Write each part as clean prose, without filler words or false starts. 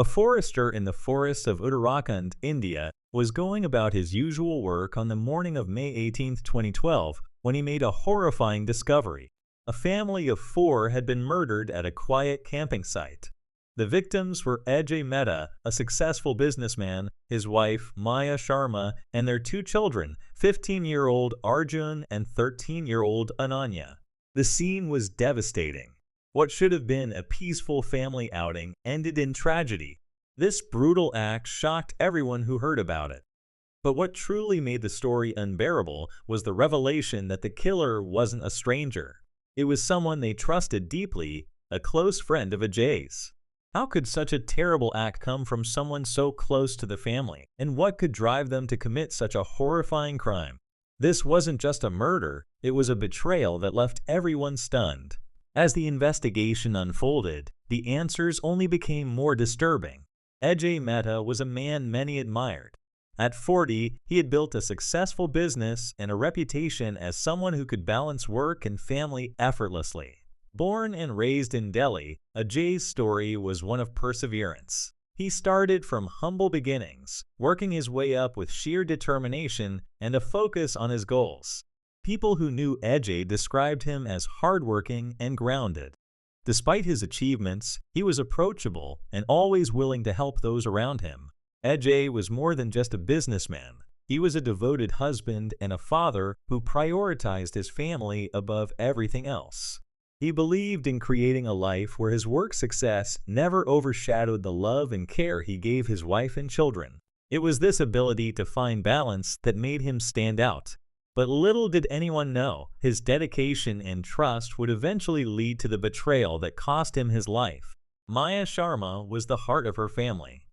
A forester in the forests of Uttarakhand, India, was going about his usual work on the morning of May 18, 2012, when he made a horrifying discovery. A family of four had been murdered at a quiet camping site. The victims were Ajay Mehta, a successful businessman, his wife, Maya Sharma, and their two children, 15-year-old Arjun and 13-year-old Ananya. The scene was devastating. What should have been a peaceful family outing ended in tragedy. This brutal act shocked everyone who heard about it. But what truly made the story unbearable was the revelation that the killer wasn't a stranger. It was someone they trusted deeply, a close friend of Ajay's. How could such a terrible act come from someone so close to the family, and what could drive them to commit such a horrifying crime? This wasn't just a murder, it was a betrayal that left everyone stunned. As the investigation unfolded, the answers only became more disturbing. Ajay Mehta was a man many admired. At 40, he had built a successful business and a reputation as someone who could balance work and family effortlessly. Born and raised in Delhi, Ajay's story was one of perseverance. He started from humble beginnings, working his way up with sheer determination and a focus on his goals. People who knew Ajay described him as hardworking and grounded. Despite his achievements, he was approachable and always willing to help those around him. Ajay was more than just a businessman. He was a devoted husband and a father who prioritized his family above everything else. He believed in creating a life where his work success never overshadowed the love and care he gave his wife and children. It was this ability to find balance that made him stand out. But little did anyone know, his dedication and trust would eventually lead to the betrayal that cost him his life. Maya Sharma was the heart of her family.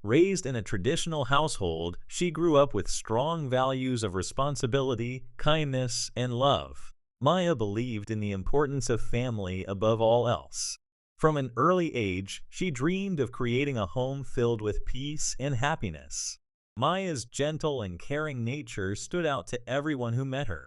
Raised in a traditional household, she grew up with strong values of responsibility, kindness, and love. Maya believed in the importance of family above all else. From an early age, she dreamed of creating a home filled with peace and happiness. Maya's gentle and caring nature stood out to everyone who met her.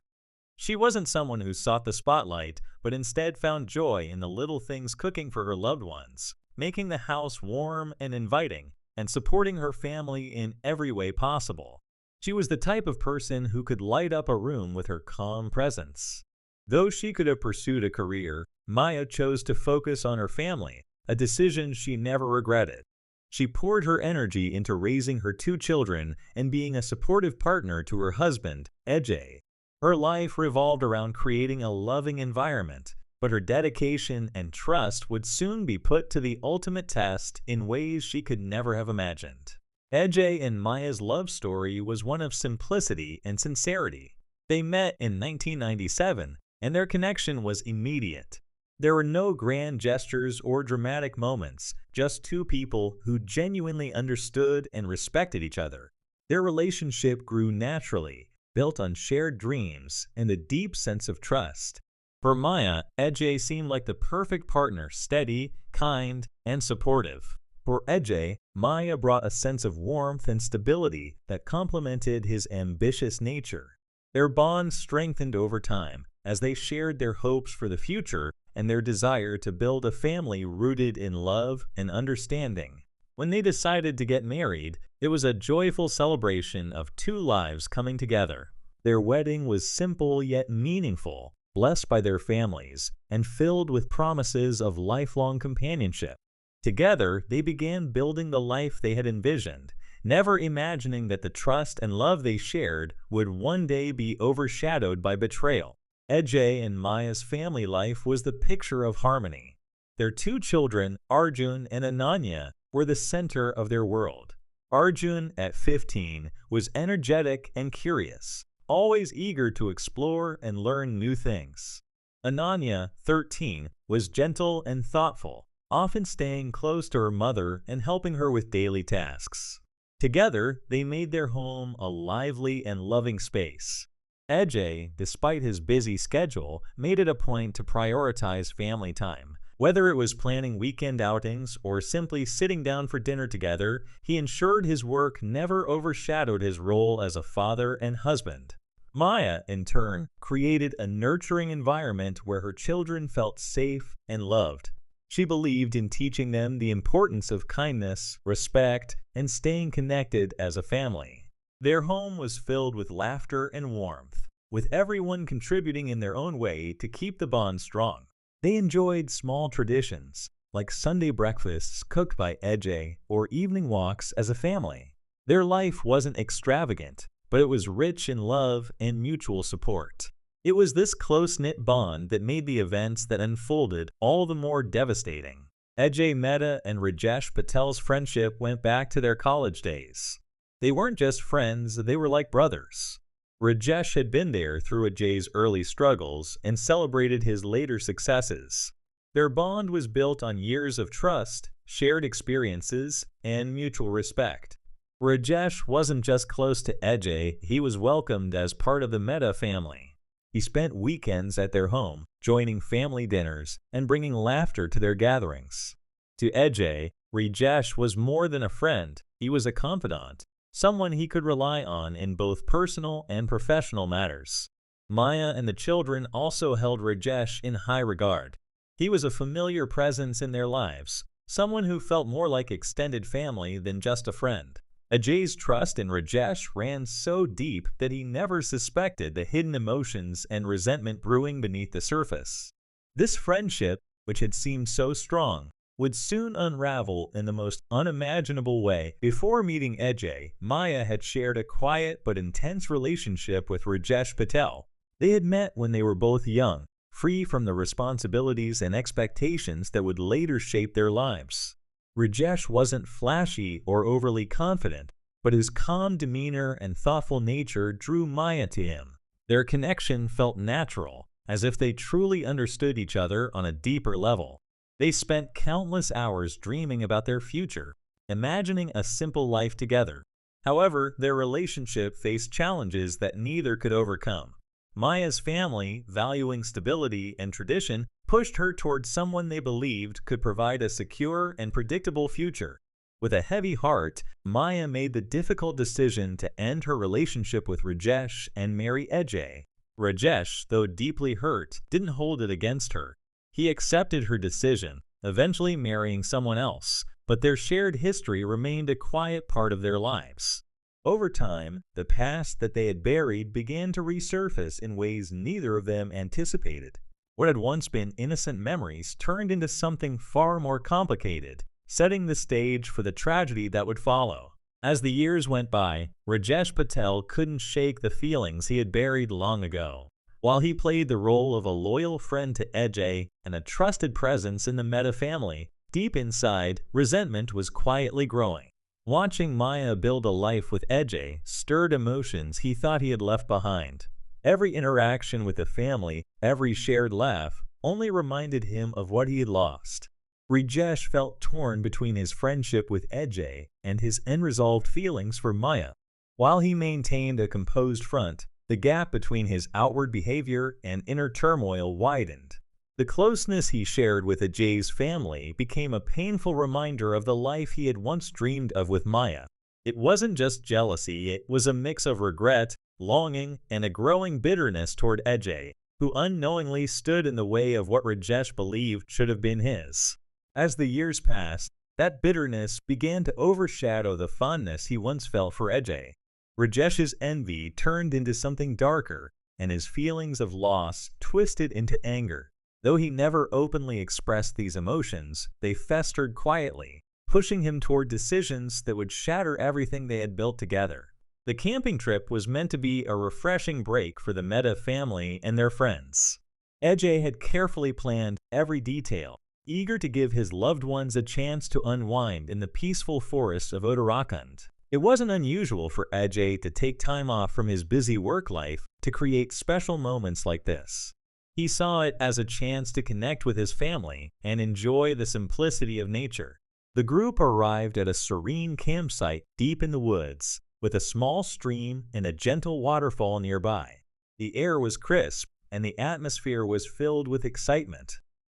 She wasn't someone who sought the spotlight, but instead found joy in the little things, cooking for her loved ones, making the house warm and inviting, and supporting her family in every way possible. She was the type of person who could light up a room with her calm presence. Though she could have pursued a career, Maya chose to focus on her family, a decision she never regretted. She poured her energy into raising her two children and being a supportive partner to her husband, Ajay. Her life revolved around creating a loving environment, but her dedication and trust would soon be put to the ultimate test in ways she could never have imagined. Ajay and Maya's love story was one of simplicity and sincerity. They met in 1997, and their connection was immediate. There were no grand gestures or dramatic moments, just two people who genuinely understood and respected each other. Their relationship grew naturally, built on shared dreams and a deep sense of trust. For Maya, Ajay seemed like the perfect partner, steady, kind, and supportive. For Ajay, Maya brought a sense of warmth and stability that complemented his ambitious nature. Their bond strengthened over time as they shared their hopes for the future and their desire to build a family rooted in love and understanding. When they decided to get married, it was a joyful celebration of two lives coming together. Their wedding was simple yet meaningful, blessed by their families, and filled with promises of lifelong companionship. Together, they began building the life they had envisioned, never imagining that the trust and love they shared would one day be overshadowed by betrayal. Ajay and Maya's family life was the picture of harmony. Their two children, Arjun and Ananya, were the center of their world. Arjun, at 15, was energetic and curious, always eager to explore and learn new things. Ananya, 13, was gentle and thoughtful, often staying close to her mother and helping her with daily tasks. Together, they made their home a lively and loving space. Ajay, despite his busy schedule, made it a point to prioritize family time. Whether it was planning weekend outings or simply sitting down for dinner together, he ensured his work never overshadowed his role as a father and husband. Maya, in turn, created a nurturing environment where her children felt safe and loved. She believed in teaching them the importance of kindness, respect, and staying connected as a family. Their home was filled with laughter and warmth, with everyone contributing in their own way to keep the bond strong. They enjoyed small traditions, like Sunday breakfasts cooked by Ajay or evening walks as a family. Their life wasn't extravagant, but it was rich in love and mutual support. It was this close-knit bond that made the events that unfolded all the more devastating. Ajay Mehta and Rajesh Patel's friendship went back to their college days. They weren't just friends, they were like brothers. Rajesh had been there through Ajay's early struggles and celebrated his later successes. Their bond was built on years of trust, shared experiences, and mutual respect. Rajesh wasn't just close to Ajay, he was welcomed as part of the Mehta family. He spent weekends at their home, joining family dinners and bringing laughter to their gatherings. To Ajay, Rajesh was more than a friend, he was a confidant, someone he could rely on in both personal and professional matters. Maya and the children also held Rajesh in high regard. He was a familiar presence in their lives, someone who felt more like extended family than just a friend. Ajay's trust in Rajesh ran so deep that he never suspected the hidden emotions and resentment brewing beneath the surface. This friendship, which had seemed so strong, would soon unravel in the most unimaginable way. Before meeting Ajay, Maya had shared a quiet but intense relationship with Rajesh Patel. They had met when they were both young, free from the responsibilities and expectations that would later shape their lives. Rajesh wasn't flashy or overly confident, but his calm demeanor and thoughtful nature drew Maya to him. Their connection felt natural, as if they truly understood each other on a deeper level. They spent countless hours dreaming about their future, imagining a simple life together. However, their relationship faced challenges that neither could overcome. Maya's family, valuing stability and tradition, pushed her towards someone they believed could provide a secure and predictable future. With a heavy heart, Maya made the difficult decision to end her relationship with Rajesh and marry Ajay. Rajesh, though deeply hurt, didn't hold it against her. He accepted her decision, eventually marrying someone else, but their shared history remained a quiet part of their lives. Over time, the past that they had buried began to resurface in ways neither of them anticipated. What had once been innocent memories turned into something far more complicated, setting the stage for the tragedy that would follow. As the years went by, Rajesh Patel couldn't shake the feelings he had buried long ago. While he played the role of a loyal friend to Ajay and a trusted presence in the Mehta family, deep inside, resentment was quietly growing. Watching Maya build a life with Ajay stirred emotions he thought he had left behind. Every interaction with the family, every shared laugh, only reminded him of what he had lost. Rajesh felt torn between his friendship with Ajay and his unresolved feelings for Maya. While he maintained a composed front, the gap between his outward behavior and inner turmoil widened. The closeness he shared with Ajay's family became a painful reminder of the life he had once dreamed of with Maya. It wasn't just jealousy, it was a mix of regret, longing, and a growing bitterness toward Ajay, who unknowingly stood in the way of what Rajesh believed should have been his. As the years passed, that bitterness began to overshadow the fondness he once felt for Ajay. Rajesh's envy turned into something darker, and his feelings of loss twisted into anger. Though he never openly expressed these emotions, they festered quietly, pushing him toward decisions that would shatter everything they had built together. The camping trip was meant to be a refreshing break for the Mehta family and their friends. Ajay had carefully planned every detail, eager to give his loved ones a chance to unwind in the peaceful forests of Uttarakhand. It wasn't unusual for Ajay to take time off from his busy work life to create special moments like this. He saw it as a chance to connect with his family and enjoy the simplicity of nature. The group arrived at a serene campsite deep in the woods, with a small stream and a gentle waterfall nearby. The air was crisp, and the atmosphere was filled with excitement.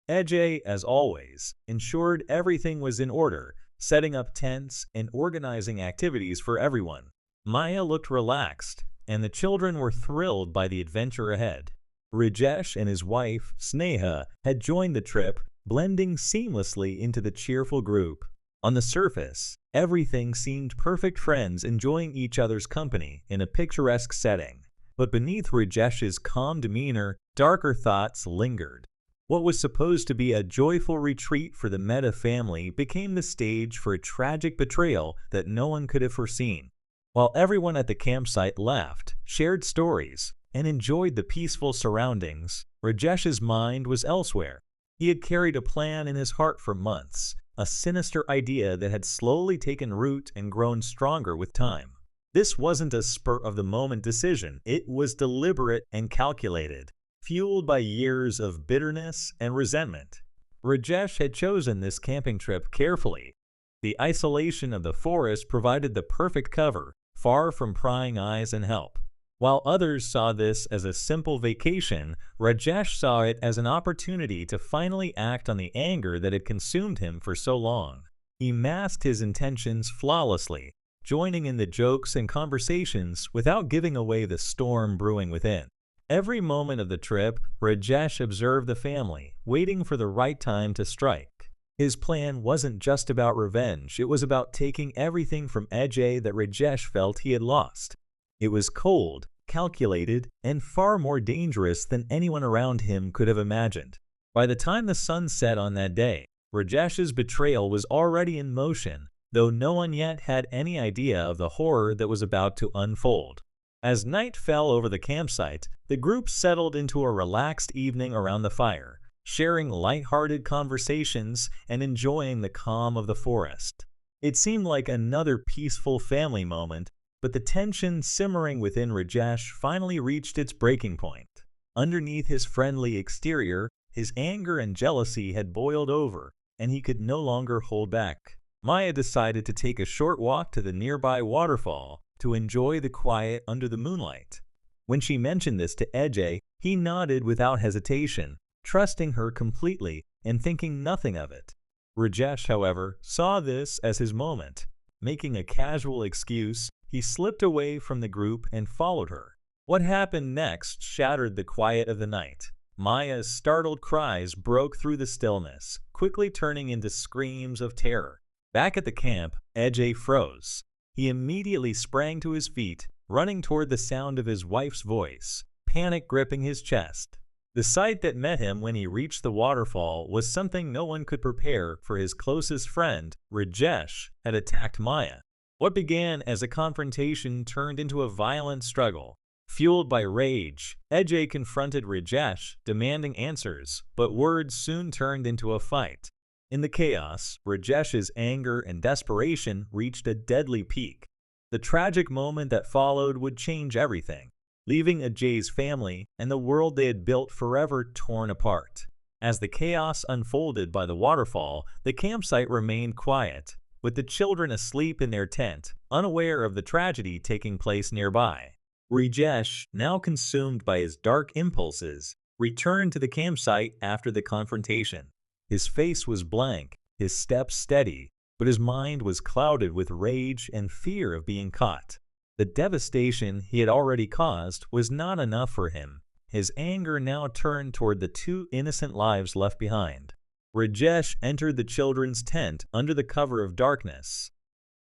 Ajay, as always, ensured everything was in order, setting up tents and organizing activities for everyone. Maya looked relaxed, and the children were thrilled by the adventure ahead. Rajesh and his wife, Sneha, had joined the trip, blending seamlessly into the cheerful group. On the surface, everything seemed perfect, friends enjoying each other's company in a picturesque setting. But beneath Rajesh's calm demeanor, darker thoughts lingered. What was supposed to be a joyful retreat for the Mehta family became the stage for a tragic betrayal that no one could have foreseen. While everyone at the campsite laughed, shared stories, and enjoyed the peaceful surroundings, Rajesh's mind was elsewhere. He had carried a plan in his heart for months, a sinister idea that had slowly taken root and grown stronger with time. This wasn't a spur-of-the-moment decision. It was deliberate and calculated, fueled by years of bitterness and resentment. Rajesh had chosen this camping trip carefully. The isolation of the forest provided the perfect cover, far from prying eyes and help. While others saw this as a simple vacation, Rajesh saw it as an opportunity to finally act on the anger that had consumed him for so long. He masked his intentions flawlessly, joining in the jokes and conversations without giving away the storm brewing within. Every moment of the trip, Rajesh observed the family, waiting for the right time to strike. His plan wasn't just about revenge, it was about taking everything from Ajay that Rajesh felt he had lost. It was cold, calculated, and far more dangerous than anyone around him could have imagined. By the time the sun set on that day, Rajesh's betrayal was already in motion, though no one yet had any idea of the horror that was about to unfold. As night fell over the campsite, the group settled into a relaxed evening around the fire, sharing light-hearted conversations and enjoying the calm of the forest. It seemed like another peaceful family moment, but the tension simmering within Rajesh finally reached its breaking point. Underneath his friendly exterior, his anger and jealousy had boiled over, and he could no longer hold back. Maya decided to take a short walk to the nearby waterfall to enjoy the quiet under the moonlight. When she mentioned this to Ajay, he nodded without hesitation, trusting her completely and thinking nothing of it. Rajesh, however, saw this as his moment. Making a casual excuse, he slipped away from the group and followed her. What happened next shattered the quiet of the night. Maya's startled cries broke through the stillness, quickly turning into screams of terror. Back at the camp, Ajay froze. He immediately sprang to his feet, running toward the sound of his wife's voice, panic gripping his chest. The sight that met him when he reached the waterfall was something no one could prepare for. His closest friend, Rajesh, had attacked Maya. What began as a confrontation turned into a violent struggle. Fueled by rage, Ajay confronted Rajesh, demanding answers, but words soon turned into a fight. In the chaos, Rajesh's anger and desperation reached a deadly peak. The tragic moment that followed would change everything, leaving Ajay's family and the world they had built forever torn apart. As the chaos unfolded by the waterfall, the campsite remained quiet, with the children asleep in their tent, unaware of the tragedy taking place nearby. Rajesh, now consumed by his dark impulses, returned to the campsite after the confrontation. His face was blank, his steps steady, but his mind was clouded with rage and fear of being caught. The devastation he had already caused was not enough for him. His anger now turned toward the two innocent lives left behind. Rajesh entered the children's tent under the cover of darkness.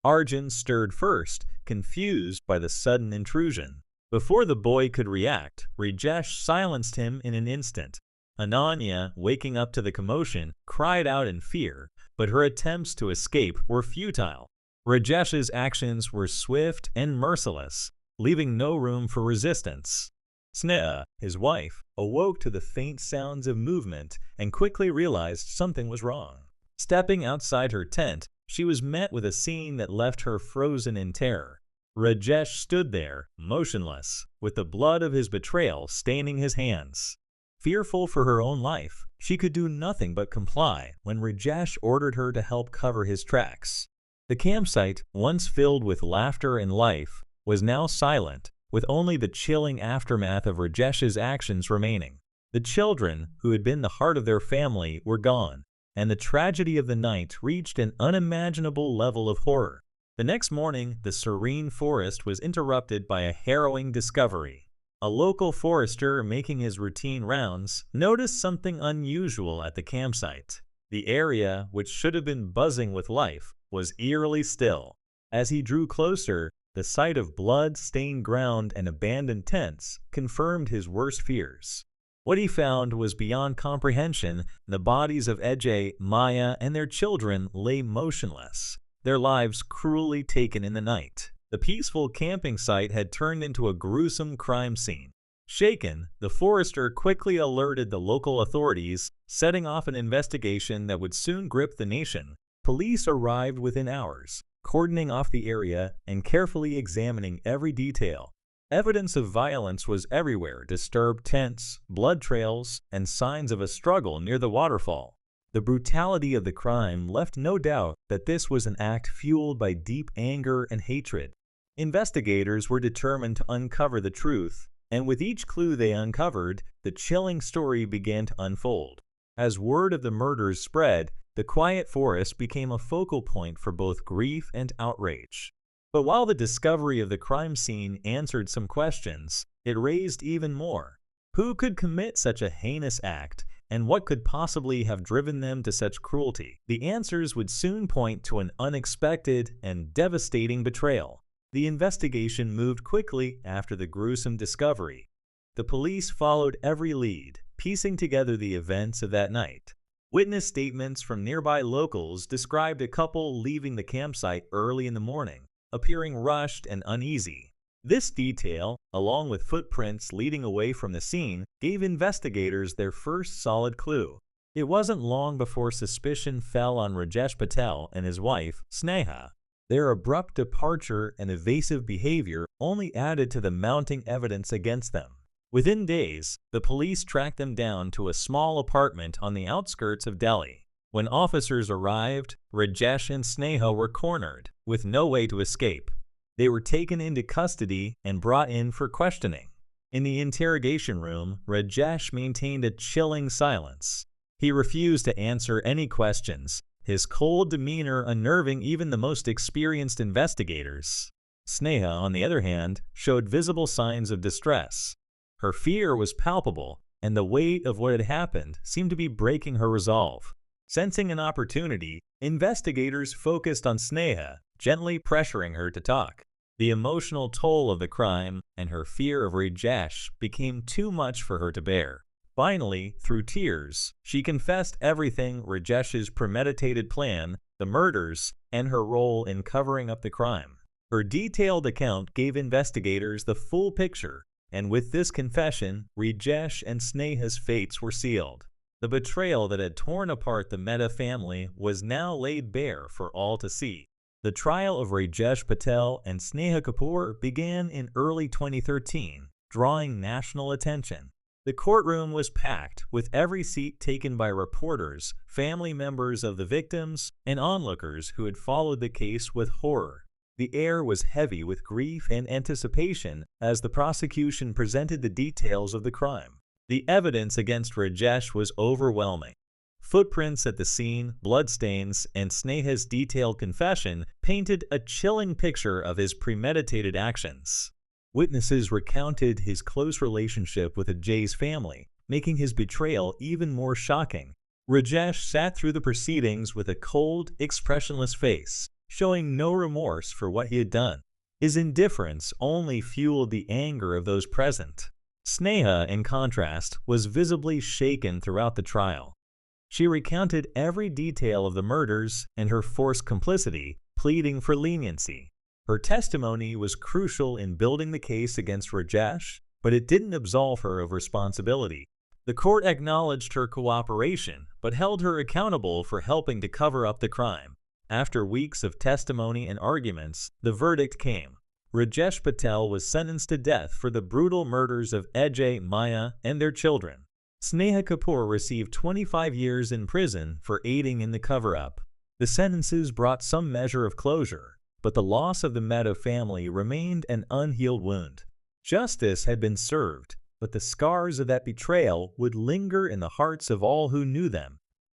Arjun stirred first, confused by the sudden intrusion. Before the boy could react, Rajesh silenced him in an instant. Ananya, waking up to the commotion, cried out in fear, but her attempts to escape were futile. Rajesh's actions were swift and merciless, leaving no room for resistance. Sneha, his wife, awoke to the faint sounds of movement and quickly realized something was wrong. Stepping outside her tent, she was met with a scene that left her frozen in terror. Rajesh stood there, motionless, with the blood of his betrayal staining his hands. Fearful for her own life, she could do nothing but comply when Rajesh ordered her to help cover his tracks. The campsite, once filled with laughter and life, was now silent, with only the chilling aftermath of Rajesh's actions remaining. The children, who had been the heart of their family, were gone, and the tragedy of the night reached an unimaginable level of horror. The next morning, the serene forest was interrupted by a harrowing discovery. A local forester making his routine rounds noticed something unusual at the campsite. The area, which should have been buzzing with life, was eerily still. As he drew closer, the sight of blood-stained ground and abandoned tents confirmed his worst fears. What he found was beyond comprehension. The bodies of Ajay, Maya, and their children lay motionless, their lives cruelly taken in the night. The peaceful camping site had turned into a gruesome crime scene. Shaken, the forester quickly alerted the local authorities, setting off an investigation that would soon grip the nation. Police arrived within hours, cordoning off the area and carefully examining every detail. Evidence of violence was everywhere: disturbed tents, blood trails, and signs of a struggle near the waterfall. The brutality of the crime left no doubt that this was an act fueled by deep anger and hatred. Investigators were determined to uncover the truth, and with each clue they uncovered, the chilling story began to unfold. As word of the murders spread, the quiet forest became a focal point for both grief and outrage. But while the discovery of the crime scene answered some questions, it raised even more. Who could commit such a heinous act, and what could possibly have driven them to such cruelty? The answers would soon point to an unexpected and devastating betrayal. The investigation moved quickly after the gruesome discovery. The police followed every lead, piecing together the events of that night. Witness statements from nearby locals described a couple leaving the campsite early in the morning, appearing rushed and uneasy. This detail, along with footprints leading away from the scene, gave investigators their first solid clue. It wasn't long before suspicion fell on Rajesh Patel and his wife, Sneha. Their abrupt departure and evasive behavior only added to the mounting evidence against them. Within days, the police tracked them down to a small apartment on the outskirts of Delhi. When officers arrived, Rajesh and Sneha were cornered, with no way to escape. They were taken into custody and brought in for questioning. In the interrogation room, Rajesh maintained a chilling silence. He refused to answer any questions, his cold demeanor unnerving even the most experienced investigators. Sneha, on the other hand, showed visible signs of distress. Her fear was palpable, and the weight of what had happened seemed to be breaking her resolve. Sensing an opportunity, investigators focused on Sneha, gently pressuring her to talk. The emotional toll of the crime and her fear of Rajesh became too much for her to bear. Finally, through tears, she confessed everything: Rajesh's premeditated plan, the murders, and her role in covering up the crime. Her detailed account gave investigators the full picture, and with this confession, Rajesh and Sneha's fates were sealed. The betrayal that had torn apart the Mehta family was now laid bare for all to see. The trial of Rajesh Patel and Sneha Kapoor began in early 2013, drawing national attention. The courtroom was packed, with every seat taken by reporters, family members of the victims, and onlookers who had followed the case with horror. The air was heavy with grief and anticipation as the prosecution presented the details of the crime. The evidence against Rajesh was overwhelming. Footprints at the scene, bloodstains, and Sneha's detailed confession painted a chilling picture of his premeditated actions. Witnesses recounted his close relationship with Ajay's family, making his betrayal even more shocking. Rajesh sat through the proceedings with a cold, expressionless face, showing no remorse for what he had done. His indifference only fueled the anger of those present. Sneha, in contrast, was visibly shaken throughout the trial. She recounted every detail of the murders and her forced complicity, pleading for leniency. Her testimony was crucial in building the case against Rajesh, but it didn't absolve her of responsibility. The court acknowledged her cooperation, but held her accountable for helping to cover up the crime. After weeks of testimony and arguments, the verdict came. Rajesh Patel was sentenced to death for the brutal murders of Ajay, Maya, and their children. Sneha Kapoor received 25 years in prison for aiding in the cover-up. The sentences brought some measure of closure, but the loss of the Mehta family remained an unhealed wound. Justice had been served, but the scars of that betrayal would linger in the hearts of all who knew them.